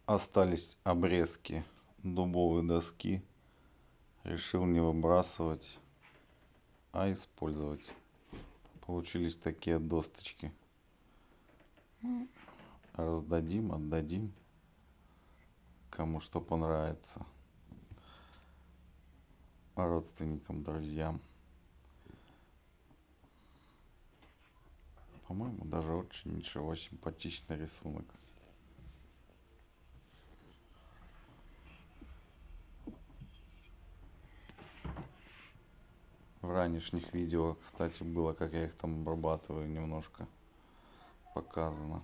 Остались обрезки дубовой доски. Решил не выбрасывать, а использовать. Получились такие досточки. Раздадим, отдадим, кому что понравится. Родственникам, друзьям. По-моему, даже очень ничего, симпатичный рисунок. В ранешних видео, кстати, было, как я их там обрабатываю, немножко показано.